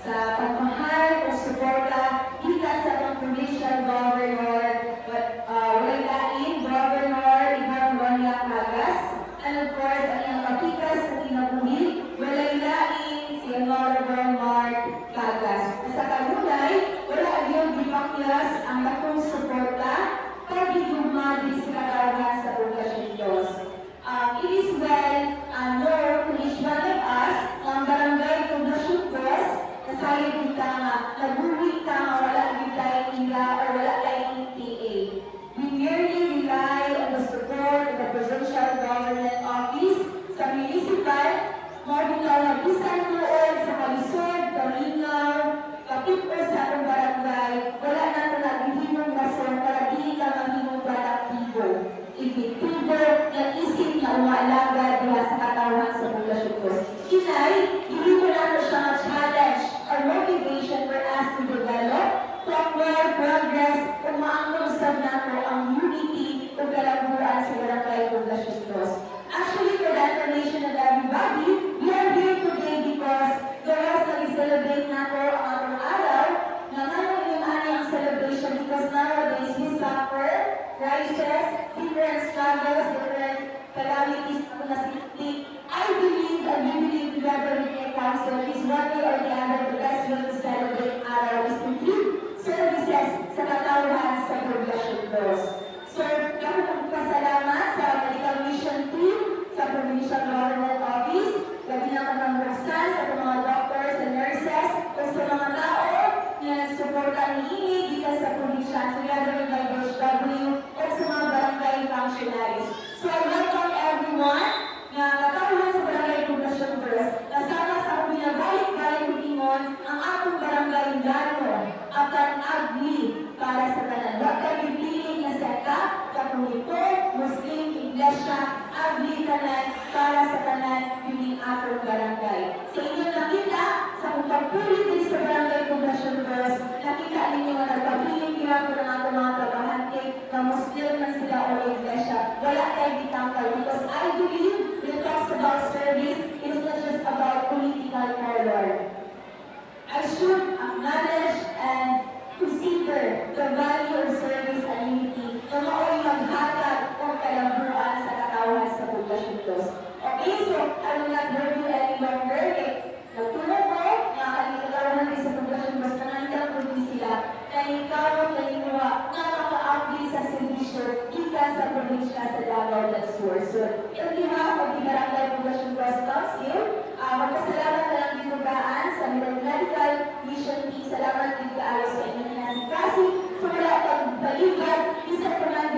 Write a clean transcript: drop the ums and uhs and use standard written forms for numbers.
sa pagmahal o suporta kita sa atong provincial governor, walay lain, Governor Ivan Ronya Cagas, and of course, ang iyang kapikas sa kinabuhi, walay lain si Honorable Mark Cagas. Sa kanunay, wala yung dipaklas ang akong suporta pag-iguma din sa katawhan sa Poblacion Dos. It is well known to each one of us ang barangay Poblacion Dos na sayo kita nga, nabuhi ka nga wala kita ila or wala tayong PA. We merely rely on the support of the provincial government office sa municipal, mabitaw na bisan tuon sa kalisod, kamingaw, kapitper sa atong barangay, wala na ito nagbihimong rason para di ka maghimong produktibo. Epektibo na isip na umaalaga diha sa katawan sa Poblacion Dos. Kinay, hindi mo na ito siya challenge or motivation for us to develop, to acquire progress, kung maangkonsab na ito ang unity o kalabuan sa barangay Poblacion Dos. Actually, for the information of everybody, we are here today because there was nag-celebrate na ito ang atong araw na naman yung ang celebration because nowadays we suffer crisis, different struggles, different calamities na city. I believe and we believe together with the council is one way or the other the best way to celebrate araw is to give services sa katawhan sa Poblacion Dos. So, kami magpasalamat sa medical mission team sa Provincial Government Office, gabi na ng Roxanne, sa mga doctors and nurses, o sa mga tao na nagsuporta ni dito sa probinsya, together with my DHW, o sa mga barangay functionaries. So, I welcome everyone na katawhan sa barangay Poblacion Dos, na sana sa kung binabalik-balik kutingon ang atong barangay Lano at ang agli para sa tanan. Huwag ka pipiling na seka, Katoliko, Muslim, Iglesia, agli tanan para sa tanan yung atong barangay. Sa inyong nakita, sa kung pagpulit din sa barangay Poblacion Dos, nakita ninyo na nagpapiling kira ko ng atong mga trabahante na Muslim na sila o Iglesia. Wala tayo ditangkal because I believe when it talks about service, it's not just about political color. I should acknowledge and consider the value of service and unity na mao'y maghatag o kalambuan sa katawhan sa Poblacion Dos. Okay, so I will not hurt you any longer. Nagtulog ko, nga kalikatawahan din sa Poblacion Dos na nandiyan po din sila na ikaw at naninuwa na maka-update sa servisyo kita sa probinsya sa Davao del Sur. So, on behalf of the Barangay Poblacion Dos Council, magpasalamat na lang dinugaan sa medical mission team. Salamat din kaalos sa inyo na si Kasi. So, wala pagbalikan, isa pa man